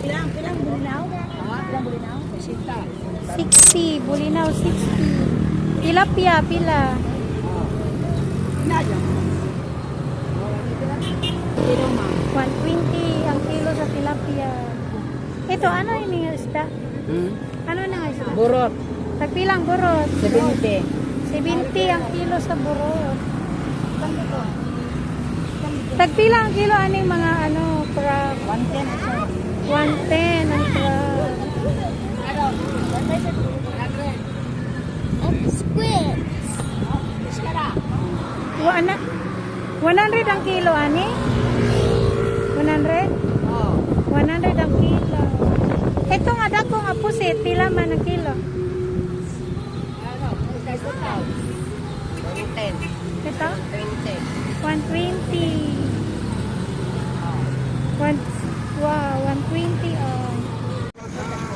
Pilang bulinaw? Pilang bulinaw? 60. Bulinaw, 60. Tilapia, pila. Inadya. 120 ang kilo sa tilapia. Ito, ano yung isda? Ano na nga isda? Burot. Tagpilang burot. 70. 70 ang kilo sa burot. Tagpila ang kilo ano yung mga ano, crab? 110 ang crab. Squids. 100 ang kilo, ani? 100? 100 ang kilo. Ito nga dako nga pusit, pila man ang kilo? Ito? 120. Wow, 120 oh.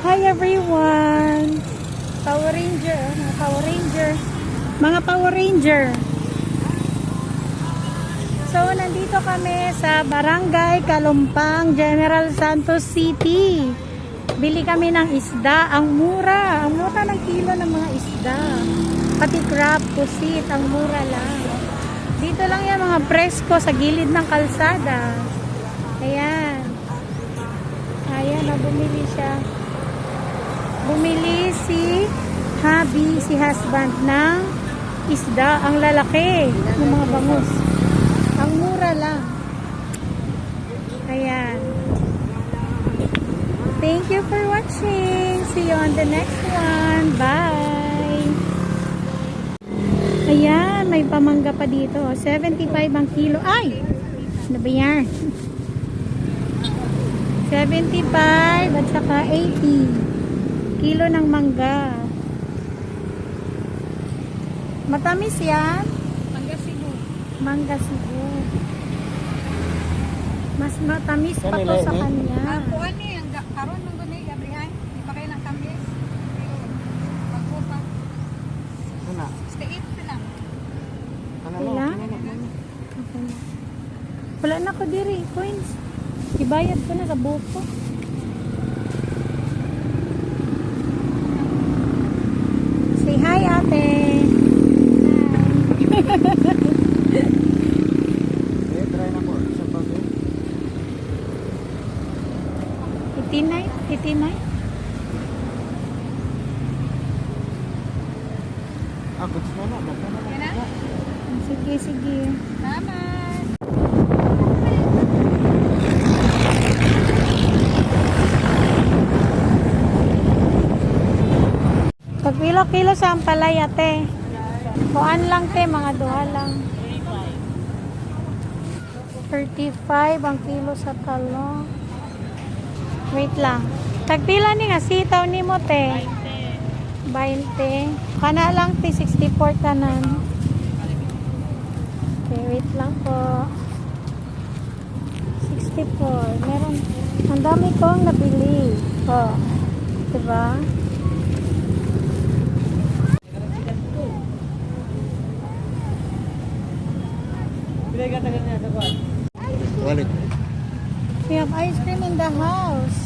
Hi everyone. Power Ranger, mga Power Ranger. Mga Power Ranger. So, nandito kami sa Barangay Kalumpang, General Santos City. Bili kami ng isda. Ang mura. Ang mura ng kilo ng mga isda. Pati crab, pusit, ang mura lang. Dito lang yan mga presko sa gilid ng kalsada. Ayan. Ayan, bumili siya. Bumili si hubby, si husband ng isda. Ang lalaki ng mga bangus. Ang mura lang. Ayan. Thank you for watching. See you on the next one. Bye. Ayan, may pamangga pa dito. 75 ang kilo. Ay! Ano ba yan? 75 at saka 80 kilo ng mangga. Matamis yan? Mangga Cebu. Mas matamis pa to sa kanya. Kuan ni ang karon nang gunay gabrihan. Di pa kay lang tamis. Magpupa. Ano? 68 lang. Wala? Wala na ko diri. Coins. Ibayad ko na sa buko. Say hi ate. Try na po sa bagay. 89? 89? Gusto na na. Yan na. Sige, sige. Salamat. Pag kilo-kilo sa ampalay ate. Kuan lang te, mga duha lang. 35 ang kilo sa talong. Wait lang. Tagpila ni nga sitaw ni mo te. 20. Kana lang te 64 tanan. Okay, wait lang po. 64. Meron. Ang dami kong nabili. Oh. Diba? Wallet. We have ice cream in the house.